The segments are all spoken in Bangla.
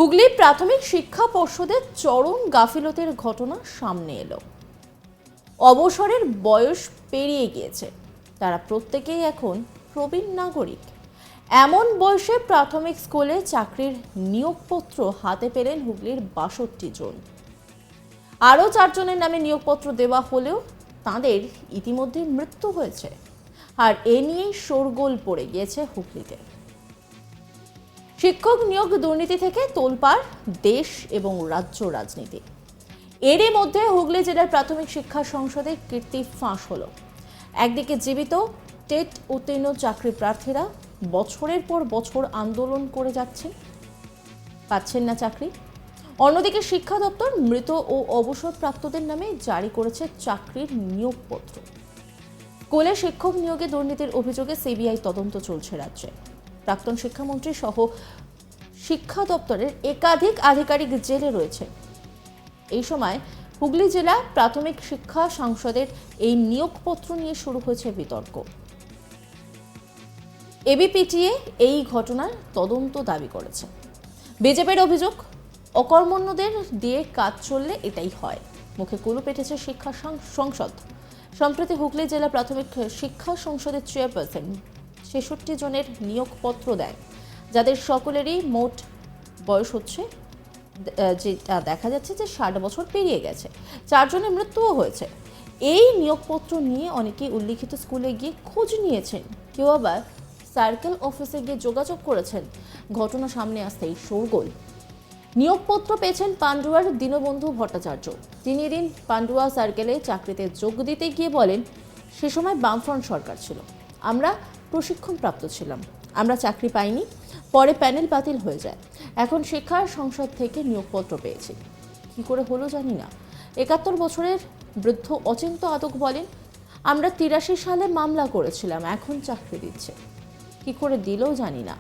হুগলি প্রাথমিক শিক্ষা পর্ষদের চরম গাফিলতির ঘটনা সামনে এলো। অবসরের বয়স পেরিয়ে গিয়েছে, তারা প্রত্যেকেই এখন প্রবীণ নাগরিক। এমন বয়সে প্রাথমিক স্কুলে চাকরির নিয়োগপত্র হাতে পেলেন হুগলির ৬২ জন। আরও ৪ জনের নামে নিয়োগপত্র দেওয়া হলেও তাঁদের ইতিমধ্যে মৃত্যু হয়েছে, আর এ নিয়েই শোরগোল পড়ে গিয়েছে হুগলিতে। শিক্ষক নিয়োগ দুর্নীতি থেকে তোলপাড় দেশ এবং রাজ্য রাজনীতি। এরই মধ্যে হুগলি জেলার প্রাথমিক শিক্ষা সংসদে কীর্তি ফাঁস হলো। একদিকে জীবিত টেট উত্তীর্ণ চাকরি প্রার্থীরা বছরের পর বছর আন্দোলন করে যাচ্ছেন, পাচ্ছেন না চাকরি। অন্যদিকে শিক্ষা দপ্তর মৃত ও অবসরপ্রাপ্তদের নামে জারি করেছে চাকরির নিয়োগপত্র। স্কুলে শিক্ষক নিয়োগে দুর্নীতির অভিযোগে সিবিআই তদন্ত চলছে রাজ্যে। প্রাক্তন শিক্ষামন্ত্রী সহ শিক্ষা দপ্তরের একাধিক আধিকারিক জেলে রয়েছে। এই সময় হুগলি জেলা প্রাথমিক শিক্ষা সংসদের এই নিয়োগপত্র নিয়ে শুরু হয়েছে বিতর্ক। এবিপিটিএ এই ঘটনার তদন্ত দাবি করেছে। বিজেপির অভিযোগ, অকর্মণ্যদের দিয়ে কাজ চললে এটাই হয়। মুখে কুলুপ এঁটেছে শিক্ষা সংসদ। সম্প্রতি হুগলি জেলা প্রাথমিক শিক্ষা সংসদের চেয়ারপারসন ৬৬ জনের নিয়োগপত্র দেয়, যাদের সকলেরই মোট বয়স হচ্ছে, যেটা দেখা যাচ্ছে যে ৬০ বছর পেরিয়ে গেছে। ৪ জনের মৃত্যুও হয়েছে। এই নিয়োগপত্র নিয়ে অনেকেই উল্লিখিত স্কুলে গিয়ে খোঁজ নিয়েছেন, কেউ আবার সার্কেল অফিসে গিয়ে যোগাযোগ করেছেন। ঘটনা সামনে আসতেই শোরগোল। নিয়োগপত্র পেয়েছেন পান্ডুয়ার দীনবন্ধু ভট্টাচার্য। তিনি এদিন পান্ডুয়া সার্কেলে চাকরিতে যোগ দিতে গিয়ে বলেন, সে সময় বামফ্রন্ট সরকার ছিল, আমরা প্রশিক্ষণপ্রাপ্ত ছিলাম, আমরা চাকরি পাইনি, পরে প্যানেল বাতিল হয়ে যায়, এখন শিক্ষা সংসদ থেকে নিয়োগপত্র পেয়েছি। কি করে হলো জানি না। ৭১ বছরের বৃদ্ধ অচিন্ত আদক বলেন, আমরা ৮৩ সালে মামলা করেছিলাম, এখন চাকরি দিচ্ছে। কি করে দিলেও জানি না।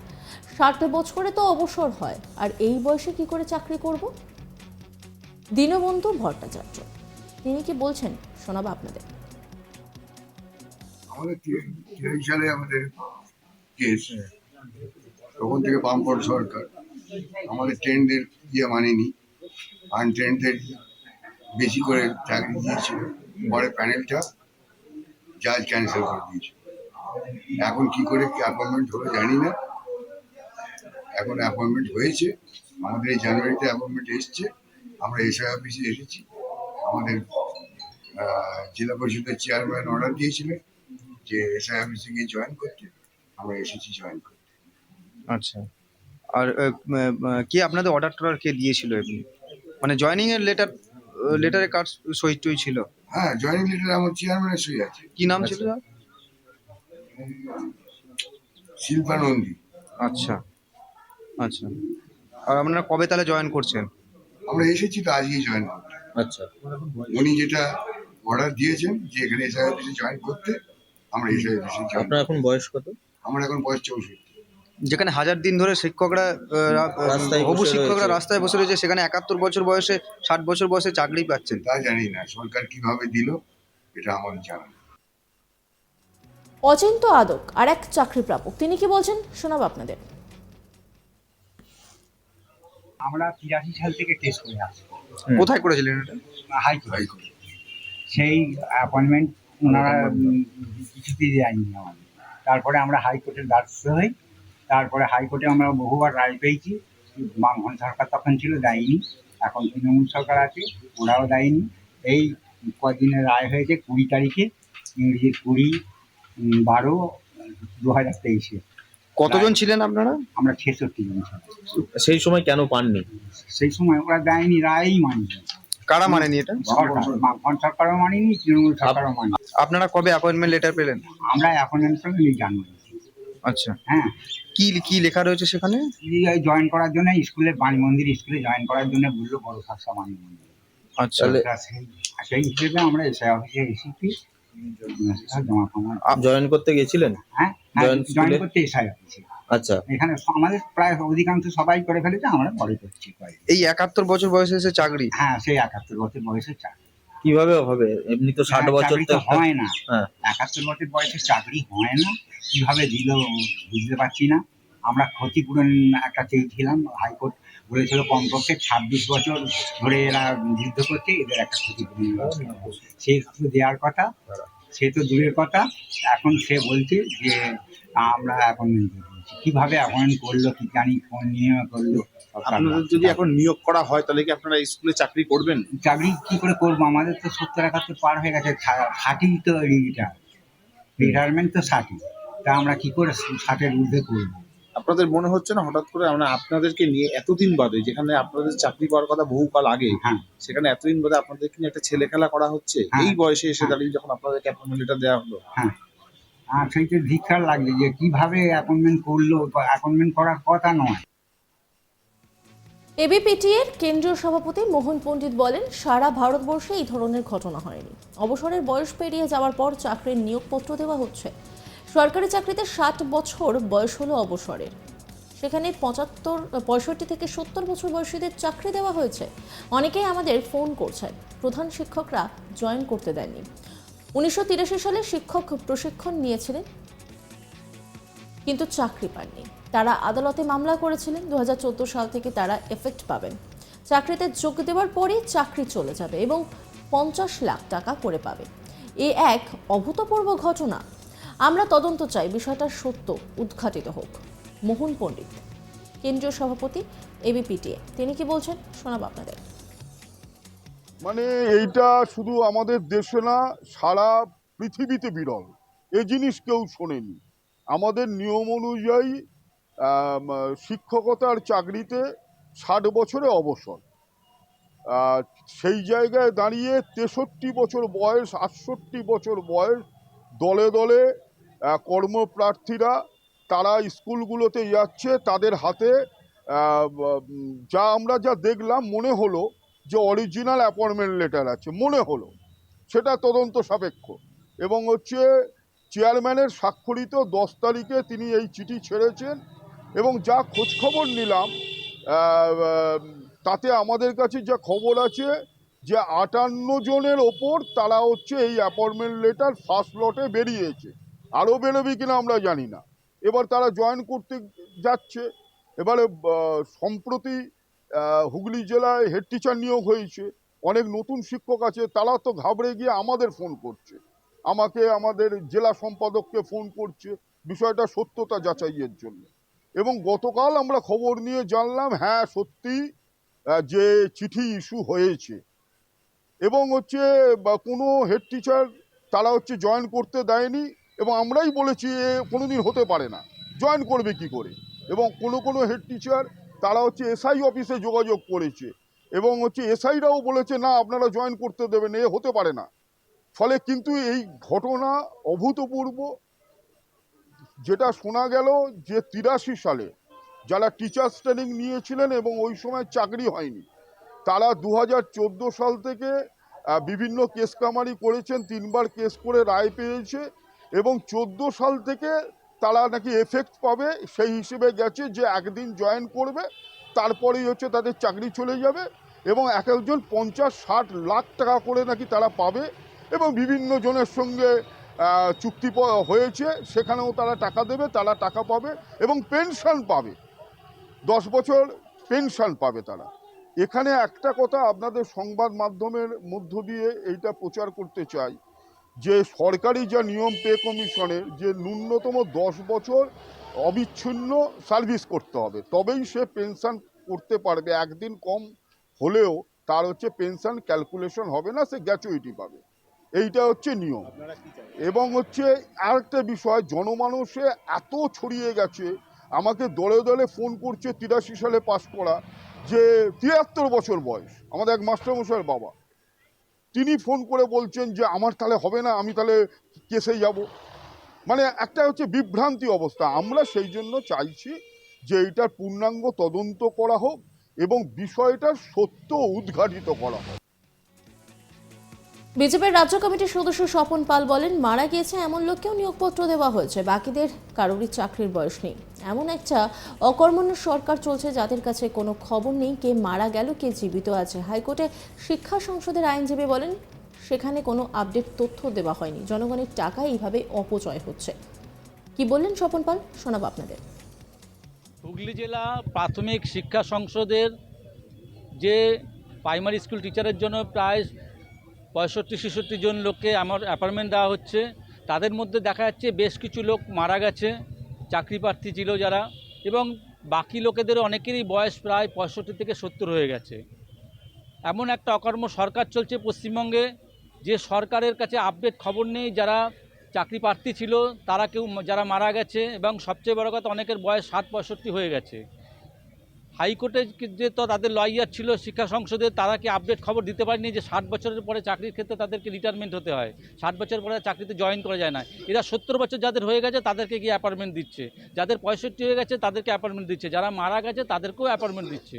৬০ বছরে তো অবসর হয়, আর এই বয়সে কি করে চাকরি করব? দীনবন্ধু ভট্টাচার্য তিনি কি বলছেন শোনাবো আপনাদের। আমাদের ৮৩ সালে আমাদের কেস, তখন থেকে বামফ্রন্ট সরকার আমাদের ট্রেনদের মানেনি, আনট্রেনদের বেশি করে চাকরি দিয়েছিল। পরে প্যানেলটা জাজ ক্যান্সেল করে দিয়েছে। এখন কি করে কি অ্যাপয়েন্টমেন্ট হলো জানি না। এখন অ্যাপয়েন্টমেন্ট হয়েছে, আমাদের এই জানুয়ারিতে অ্যাপয়েন্টমেন্ট এসছে। আমরা এসআই অফিসে এসেছি। আমাদের জেলা পরিষদের চেয়ারম্যান অর্ডার দিয়েছিলেন যে এসআই অফিসে গিয়ে জয়েন করতে, আমরা এসেছি জয়েন করতে। আচ্ছা, আর কে আপনাদের অর্ডার কে দিয়েছিল এমনি? মানে জয়েনিং এর লেটারে কার সই টই ছিল? হ্যাঁ, জয়েনিং লেটার আমার চেয়ারম্যানের সই আছে। কি নাম ছিল তার? শিল্পা নন্দী। আচ্ছা আচ্ছা, আর আপনারা কবে তাহলে জয়েন করছেন? আমরা এসেছি তো আজকেই জয়েন করতে। আচ্ছা, উনি যেটা অর্ডার দিয়েছেন যে এখানে এসআই অফিসে জয়েন করতে, আমরা এসআই অফিসে জয়েন। আপনার এখন বয়স কত? আমার এখন বয়স ৬৪। যেখানে হাজার দিন ধরে শিক্ষকরা রাস্তায় হবু বসে শিক্ষকরা রয়েছে। রাস্তায় বসে রয়েছে, সেখানে ৭১ বছর বয়সে ৬০ বছর বয়সে চাকরি পাচ্ছেন। তা জানি না সরকার কিভাবে দিল, এটা আমার জানা নেই। অচিন্ত আদক আর এক চাকরি প্রাপক, তিনি কি বলছেন শোনাবো আপনাদের। আমরা ৮৩ সাল থেকে কেস করে আসছি কোথায় করেছিলেন এটা? হাইকোর্ট। সেই অ্যাপয়েন্টমেন্ট ওনারা কিছুতেই দেয়নি আমাদের। তারপরে আমরা হাইকোর্টের দ্বারস্থ হই। তারপরে হাইকোর্টে আমরা বহুবার রায় পেয়েছি। বামফ্রন্ট সরকার তখন ছিল, দেয়নি। এখন তৃণমূল সরকার আছে, ওরাও দেয়নি। এই কদিনের রায় হয়েছে ২০ তারিখে, ইংরেজি ২০/১২/২০২৩। কতজন ছিলেন আপনারা? আমরা ৬৬ জন ছিলাম। সেই সময় কেন পাননি? সেই সময় ওরা দেয়নি, রায়ই মানিনি। কারা মানেনি এটা? বামফ্রন্ট সরকারও মানেনি, তৃণমূল সরকারও মানেনি। আপনারা কবে অ্যাপয়েন্টমেন্ট লেটার পেলেন? আমরা অ্যাপয়েন্টমেন্ট নিয়ে জানুয়ারি। আচ্ছা, হ্যাঁ, কি কি লেখা রয়েছে সেখানে? জয়েন করার জন্য স্কুলে, বাণী মন্দির স্কুলে জয়েন করার জন্য বললো, বড় শাসা বাণী মন্দির। আচ্ছা, তাহলে তা সেই হিসেবে আমরা এসআই অফিসে এসেছি জমা খামার। জয়েন করতে গেছিলেন? হ্যাঁ, জয়েন জয়েন স্কুলে? করতে এসআই অফিসে। আচ্ছা, এখানে আমাদের প্রায় অধিকাংশ সবাই করে ফেলেছে, আমরা পরে করছি। এই ৭১ বছর বয়সে এসে চাকরি? হ্যাঁ, সেই ৭১ বছর বয়সে চাকরি। কিভাবে হবে? এমনি তো ৬০ বছর চাকরি তো তো হয় না। হ্যাঁ। ৭১ বছর বয়সে চাকরি হয় না, কিভাবে দিল বুঝতে পারছি না। আমরা ক্ষতিপূরণ একটা চেয়েছিলাম। হাইকোর্ট বলেছিল কমপক্ষে 26 বছর ধরে এরা যুদ্ধ করছে, এদের একটা ক্ষতিপূরণ ব্যবস্থা হবে। সে তো দেওয়ার কথা, সে তো দূরের কথা। এখন সে বলছে যে আমরা অ্যাপয়েন্টমেন্ট দিয়ে দিয়েছি। কীভাবে অ্যাপয়েন্ট করলো কি জানি, কোন নিয়মে করলো। আপনাদের যদি এখন নিয়োগ করা হয় তাহলে কি আপনারা স্কুলে চাকরি করবেন? চাকরি কি করে করবো? আমাদের তো 70-71 পার হয়ে গেছে। 60 তো রিটায়ারমেন্ট তো 60। তা আমরা কি করে 60-এর ঊর্ধ্বে করবো? আপনাদের মনে হচ্ছে না হঠাৎ করে আমরা আপনাদেরকে নিয়ে এতদিন বাদে, যেখানে আপনাদের চাকরি পাওয়ার কথা বহুকাল আগে, হ্যাঁ, সেখানে এতদিন বাদে আপনাদেরকে নিয়ে একটা ছেলে খেলা করা হচ্ছে হ্যাঁ, এই বয়সে এসে হ্যাঁ। দাঁড়িয়ে যখন আপনাদেরকে অ্যাপয়েন্টমেন্ট লেটার দেওয়া হলো? হ্যাঁ, আর সেইটা ধিক্কার লাগছে যে কিভাবে অ্যাপয়েন্টমেন্ট করলো। অ্যাপয়েন্টমেন্ট করার কথা নয়। এবিপিটিএর কেন্দ্রীয় সভাপতি মোহন পণ্ডিত বলেন, সারা ভারতবর্ষে এই ধরনের ঘটনা হয়নি। অবসরের বয়স পেরিয়ে যাওয়ার পর চাকরির নিয়োগপত্র দেওয়া হচ্ছে। সরকারি চাকরিতে 60 বছর বয়স হলো অবসরের, সেখানে 65 থেকে 70 বছর বয়সীদের চাকরি দেওয়া হয়েছে। অনেকেই আমাদের ফোন করছেন, প্রধান শিক্ষকরা জয়েন করতে দেননি। 1983 সালে শিক্ষক প্রশিক্ষণ নিয়েছিলেন কিন্তু চাকরি পাননি। তারা আদালতে মামলা করেছিলেন। 2014 সাল থেকে তারা এফেক্ট পাবেন। চাকরিতে যোগ দেওয়ার পরেই চাকরি চলে যাবে এবং 50 লাখ টাকা করে পাবে। এ এক অভূতপূর্ব ঘটনা। আমরা তদন্ত চাই, বিষয়টা সত্য উদ্ঘাটিত হোক। মোহন পণ্ডিত, কেন্দ্রীয় সভাপতি এবিপিটিএ, তিনি কি বলছেন শোনাব আপনাদের। মানে এইটা শুধু আমাদের দেশে না, সারা পৃথিবীতে বিরল। এ জিনিস কেউ শোনেনি। আমাদের নিয়ম অনুযায়ী শিক্ষকতার চাকরিতে 60 বছরে অবসর। সেই জায়গায় দাঁড়িয়ে 63 বছর বয়স, 68 বছর বয়স দলে দলে কর্মপ্রার্থীরা তারা স্কুলগুলোতে যাচ্ছে। তাদের হাতে আমরা যা দেখলাম মনে হলো যে অরিজিনাল অ্যাপয়েন্টমেন্ট লেটার আছে, মনে হলো। সেটা তদন্ত সাপেক্ষ। এবং চেয়ারম্যানের স্বাক্ষরিত 10 তারিখে তিনি এই চিঠি ছেড়েছেন। এবং যা খোঁজখবর নিলাম তাতে আমাদের কাছে যা খবর আছে যে 58 জনের ওপর তারা এই অ্যাপয়েন্টমেন্ট লেটার ফার্স্ট লটে বেরিয়েছে। আরও বেরোবে কিনা আমরা জানি না। এবার তারা জয়েন করতে যাচ্ছে। এবারে সম্প্রতি হুগলি জেলায় হেড টিচার নিয়োগ হয়েছে। অনেক নতুন শিক্ষক আছে, তারা তো ঘাবড়ে গিয়ে আমাদের ফোন করছে, আমাকে আমাদের জেলা সম্পাদককে ফোন করছে বিষয়টা সত্যতা যাচাইয়ের জন্য। এবং গতকাল আমরা খবর নিয়ে জানলাম হ্যাঁ সত্যি যে চিঠি ইস্যু হয়েছে। এবং কোনো হেড টিচার তারা জয়েন করতে দেয়নি। এবং আমরাই বলেছি এ কোনোদিন হতে পারে না, জয়েন করবে কি করে। এবং কোনো হেড টিচার তারা এসআই অফিসে যোগাযোগ করেছে এবং এসআইরাও বলেছে না আপনারা জয়েন করতে দেবেন, এ হতে পারে না। ফলে কিন্তু এই ঘটনা অভূতপূর্ব। যেটা শোনা গেল যে 83 সালে যারা টিচার্স ট্রেনিং নিয়েছিলেন এবং ওই সময় চাকরি হয়নি, তারা 2014 সাল থেকে বিভিন্ন কেস কামারি করেছেন, 3বার কেস করে রায় পেয়েছে। এবং 14 সাল থেকে তারা নাকি এফেক্ট পাবে, সেই হিসেবে গেছে যে একদিন জয়েন করবে, তারপরেই তাদের চাকরি চলে যাবে। এবং এক একজন 50-60 লাখ টাকা করে নাকি তারা পাবে। এবং বিভিন্ন জনের সঙ্গে চুক্তি হয়েছে, সেখানেও তারা টাকা দেবে, তারা টাকা পাবে এবং পেনশন পাবে, 10 বছর পেনশন পাবে তারা। এখানে একটা কথা আপনাদের সংবাদ মাধ্যমের মধ্য দিয়ে এইটা প্রচার করতে চাই যে সরকারি যা নিয়ম পে কমিশনের, যে ন্যূনতম 10 বছর অবিচ্ছিন্ন সার্ভিস করতে হবে, তবেই সে পেনশন করতে পারবে। একদিন কম হলেও তার পেনশন ক্যালকুলেশন হবে না, সে গ্র্যাচুইটি পাবে। এইটা নিয়ম। এবং আরেকটা বিষয়, জনমানসে এত ছড়িয়ে গেছে, আমাকে দলে দলে ফোন করছে 83 সালে পাস করা, যে 73 বছর বয়স আমাদের এক মাস্টারমশাইয়ের বাবা, তিনি ফোন করে বলছেন যে আমার তাহলে হবে না, আমি তাহলে কেসে যাব। মানে একটা বিভ্রান্তি অবস্থা। আমরা সেই জন্য চাইছি যে এইটার পূর্ণাঙ্গ তদন্ত করা হোক এবং বিষয়টার সত্য উদ্ঘাটিত করা হোক। বিজেপির রাজ্য কমিটির সদস্য স্বপন পাল বলেন, মারা গিয়েছে এমন লোককেও নিয়োগপত্র দেওয়া হয়েছে, বাকিদের কারোরই চাকরির বয়স নেই। এমন একটা অকর্মণ্য সরকার চলছে যাদের কাছে কোনো খবর নেই কে মারা গেল, কে জীবিত আছে। হাইকোর্টে শিক্ষা সংসদের আইনজীবী বলেন, সেখানে কোনো আপডেট তথ্য দেওয়া হয়নি, জনগণের টাকা এইভাবে অপচয় হচ্ছে। কি বললেন স্বপন পাল, শোনাবো আপনাদের। হুগলি জেলা প্রাথমিক শিক্ষা সংসদের যে প্রাইমারি স্কুল টিচারের জন্য প্রায় 65-66 জন লোককে আমার অ্যাপয়েন্টমেন্ট দেওয়া হচ্ছে। তাদের মধ্যে দেখা যাচ্ছে বেশ কিছু লোক মারা গেছে, চাকরি প্রার্থী ছিল যারা, এবং বাকি লোকেদের অনেকেরই বয়স প্রায় 65 থেকে 70 হয়ে গেছে। এমন একটা অকর্ম সরকার চলছে পশ্চিমবঙ্গে, যে সরকারের কাছে আপডেট খবর নেই যারা চাকরি প্রার্থী ছিল তারা কেউ যারা মারা গেছে, এবং সবচেয়ে বড় কথা অনেকের বয়স 60-65 হয়ে গেছে। হাইকোর্টে যে তো তাদের লয়ার ছিল শিক্ষা সংসদে, তারা কি আপডেট খবর দিতে পারেনি যে 60 বছরের পরে চাকরির ক্ষেত্রে তাদেরকে রিটায়ারমেন্ট হতে হয়, 60 বছর পরে চাকরিতে জয়েন করা যায় না। এরা 70 বছর যাদের হয়ে গেছে তাদেরকে গিয়ে অ্যাপয়েন্টমেন্ট দিচ্ছে, যাদের 65 হয়ে গেছে তাদেরকে অ্যাপয়েন্টমেন্ট দিচ্ছে, যারা মারা গেছে তাদেরকেও অ্যাপয়েন্টমেন্ট দিচ্ছে।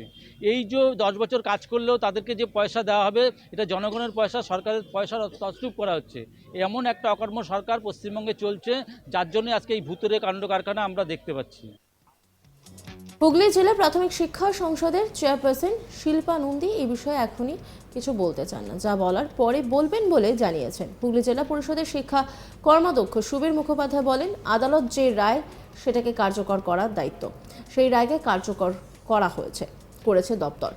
এই যে 10 বছর কাজ করলেও তাদেরকে যে পয়সা দেওয়া হবে, এটা জনগণের পয়সা, সরকারের পয়সার তছরূপ করা হচ্ছে। এমন একটা অকর্ম সরকার পশ্চিমবঙ্গে চলছে, যার জন্য আজকে এই ভুতুরে কাণ্ড কারখানা আমরা দেখতে পাচ্ছি। হুগলি জেলা প্রাথমিক শিক্ষা সংসদের চেয়ারপারসন শিল্পা নন্দী এই বিষয়ে এখনই কিছু বলতে চান না, যা বলার পরে বলবেন বলে জানিয়েছেন। হুগলি জেলা পরিষদের শিক্ষা কর্মাধ্যক্ষ সুবীর মুখোপাধ্যায় বলেন, আদালত যে রায় সেটাকে কার্যকর করার দায়িত্ব, সেই রায়কে কার্যকর করেছে দপ্তর।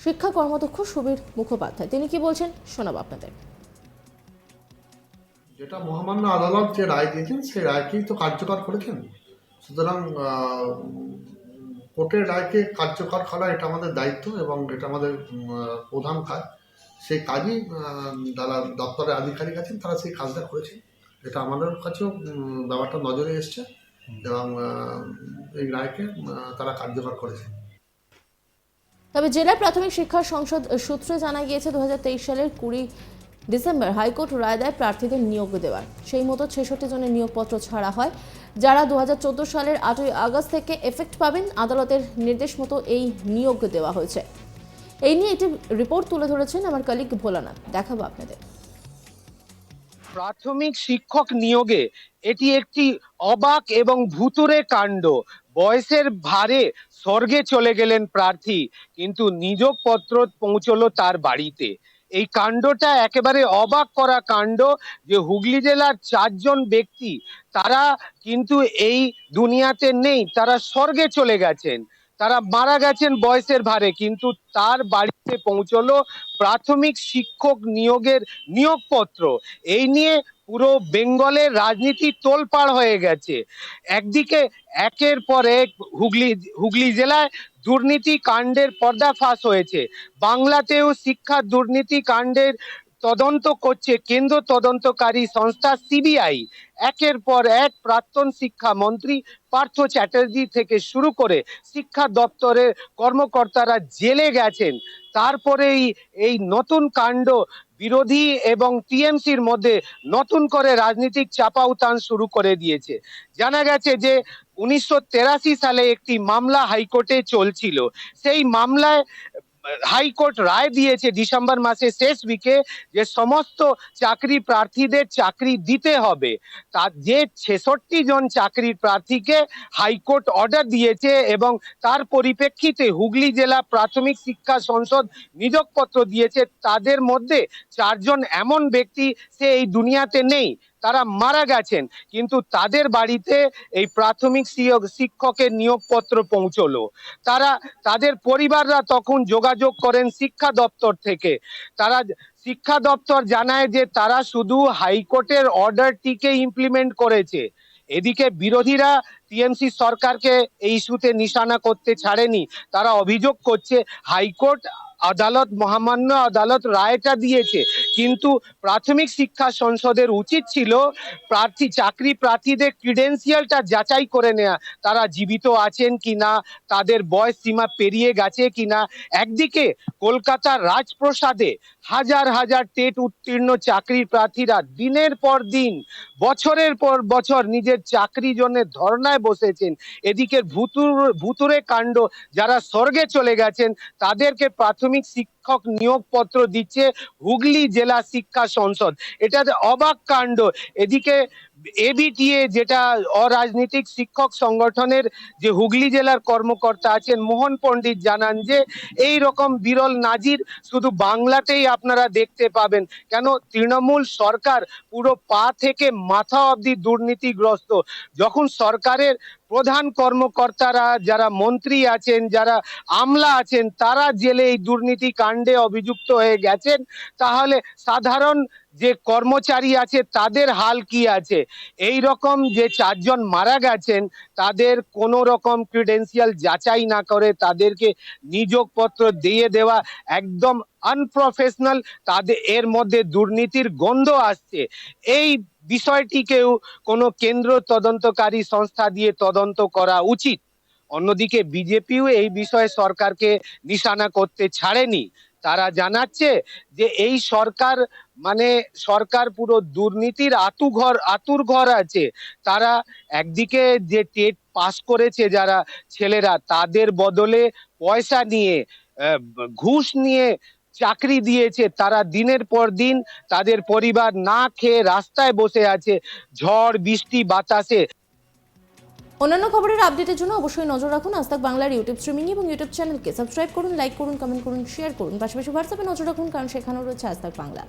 শিক্ষা কর্মাধ্যক্ষ সুবীর মুখোপাধ্যায় তিনি কি বলছেন শোনাব আপনাদের। যেটা মহামান্য আদালত যে রায় দিয়েছেন সেই রায়কেই তো কার্যকর করেছেন, সুতরাং কোর্টের রায়কে কার্যকর করা এটা আমাদের দায়িত্ব এবং এটা আমাদের প্রধান কাজ। সেই কাজই যারা দপ্তরের আধিকারিক আছেন তারা সেই কাজটা করেছেন। এটা আমাদের কাছেও ব্যাপারটা নজরে এসছে এবং এই রায়কে তারা কার্যকর করেছেন। তবে জেলা প্রাথমিক শিক্ষা সংসদ সূত্রে জানা গিয়েছে 2023 সালের 20 ডিসেম্বর হাইকোর্ট রায় দেয় প্রার্থীদের নিয়োগ দেওয়ার। সেই মতো 66 জনের নিয়োগপত্র ছাড়া হয়, যারা 2014 সালের 8ই আগস্ট থেকে এফেক্ট পাবেন। আদালতের নির্দেশ মতো এই নিয়োগ দেওয়া হয়েছে। এই নিয়ে একটি রিপোর্ট তুলে ধরেছেন আমার কলিগ ভোলানাথ, দেখাবো আপনাদের। প্রাথমিক শিক্ষক নিয়োগে এটি একটি অবাক এবং ভুতুরে কাণ্ড। বয়সের ভারে স্বর্গে চলে গেলেন প্রার্থী, কিন্তু নিয়োগপত্র পৌঁছলো তার বাড়িতে। এই কাণ্ডটা একেবারে অবাক করা কাণ্ড যে হুগলি জেলার 4 জন ব্যক্তি তারা কিন্তু এই দুনিয়াতে নেই, তারা স্বর্গে চলে গেছেন, তারা মারা গেছেন বয়সের ভারে, কিন্তু তার বাড়িতে পৌঁছলো প্রাথমিক শিক্ষক নিয়োগের নিয়োগপত্র। এই নিয়ে পুরো বেঙ্গলের রাজনীতি তোলপাড় হয়ে গেছে। একদিকে একের পর এক হুগলি জেলায় দুর্নীতি কাণ্ডের পর্দাফাশ হয়েছে, বাংলাতেও শিক্ষা দুর্নীতি কাণ্ডের তদন্ত করছে কেন্দ্র তদন্তকারী সংস্থা সিবিআই। একের পর এক প্রাক্তন শিক্ষামন্ত্রী পার্থ চ্যাটার্জি থেকে শুরু করে শিক্ষা দপ্তরের কর্মকর্তারা জেলে গেছেন। তারপরেই এই নতুন কাণ্ড বিরোধী এবং টিএমসির মধ্যে নতুন করে রাজনৈতিক চাপাউতান শুরু করে দিয়েছে। জানা গেছে যে 1983 সালে একটি মামলা হাইকোর্টে চলছিল। সেই মামলায় হাইকোর্ট রায় দিয়েছে ডিসেম্বর মাসের শেষ উইকে যে সমস্ত চাকরি প্রার্থীদের চাকরি দিতে হবে। তার যে 66 জন চাকরির প্রার্থীকে হাইকোর্ট অর্ডার দিয়েছে এবং তার পরিপ্রেক্ষিতে হুগলি জেলা প্রাথমিক শিক্ষা সংসদ নিয়োগপত্র দিয়েছে। তাদের মধ্যে 4 জন এমন ব্যক্তি সে এই দুনিয়াতে নেই, তারা মারা গেছেন, কিন্তু তাদের বাড়িতে এই প্রাথমিক শিক্ষকের নিয়োগপত্র পৌঁছলো। তাদের পরিবাররা তখন যোগাযোগ করেন শিক্ষা দপ্তর থেকে। শিক্ষা দপ্তর জানায় যে তারা শুধু হাইকোর্টের অর্ডারটিকে ইমপ্লিমেন্ট করেছে। এদিকে বিরোধীরা টিএমসি সরকারকে এই ইস্যুতে নিশানা করতে ছাড়েনি। তারা অভিযোগ করছে হাইকোর্ট মহামান্য আদালত রায়টা দিয়েছে, কিন্তু প্রাথমিক শিক্ষা সংসদের উচিত ছিল চাকরি প্রার্থীদের ক্রিডেন্সিয়ালটা যাচাই করে নেওয়া, তারা জীবিত আছেন কিনা, তাদের বয়স সীমা পেরিয়ে গেছে কিনা। একদিকে কলকাতার রাজপ্রাসাদে হাজার হাজার টেট উত্তীর্ণ চাকরি প্রার্থীরা দিনের পর দিন, বছরের পর বছর নিজের চাকরির জন্য ধর্নায় বসেছেন। এদিকে ভুতুরে কাণ্ড, যারা স্বর্গে চলে গেছেন তাদেরকে প্রাথমিক শিক্ষক নিয়োগপত্র দিচ্ছে হুগলি জেলা শিক্ষা সংসদ। এটা অবাক কাণ্ড। এদিকে এবিটিএ, যেটা অরাজনৈতিক শিক্ষক সংগঠনের যে হুগলি জেলার কর্মকর্তা আছেন মোহন পণ্ডিত, জানান যে এই রকম বিরল নাজির শুধু বাংলাতেই আপনারা দেখতে পাবেন। কেন, তৃণমূল সরকার পুরো পা থেকে মাথা অবধি দুর্নীতিগ্রস্ত। যখন সরকারের প্রধান কর্মকর্তারা, যারা মন্ত্রী আছেন, যারা আমলা আছেন, তারা জেলে এই দুর্নীতি কাণ্ডে অভিযুক্ত হয়ে গেছেন, তাহলে সাধারণ যে কর্মচারী আছে তাদের হাল কি আছে? এই রকম যে 4 জন মারা গেছেন, তাদের কোনো রকম ক্রিডেন্সিয়াল যাচাই না করে তাদেরকে নিয়োগপত্র দিয়ে দেওয়া একদম আনপ্রফেশনাল। তাদের এর মধ্যে দুর্নীতির গন্ধ আসছে। এই বিষয়টিকেও কোনো কেন্দ্র তদন্তকারী সংস্থা দিয়ে তদন্ত করা উচিত। অন্যদিকে বিজেপিও এই বিষয়ে সরকারকে নিশানা করতে ছাড়েনি। তারা জানাচ্ছে যে এই সরকার সরকার পুরো দুর্নীতির আতুর ঘর আছে। তারা একদিকে যে টেট পাস করেছে যারা ছেলেরা, তাদের বদলে পয়সা নিয়ে ঘুষ নিয়ে চাকরি দিয়েছে, তারা দিনের পর দিন তাদের পরিবার না খেয়ে রাস্তায় বসে আছে ঝড় বৃষ্টি বাতাসে। অন্যান্য খবরের আপডেটের জন্য অবশ্যই নজর রাখুন আজ তাক বাংলার ইউটিউব স্ট্রিমিং এবং ইউটিউব চ্যানেলকে সাবস্ক্রাইব করুন, লাইক করুন, কমেন্ট করুন, শেয়ার করুন। পাশাপাশি হোয়াটসঅ্যাপে নজর রাখুন, কারণ সেখানেও রয়েছে আজ তাক বাংলা।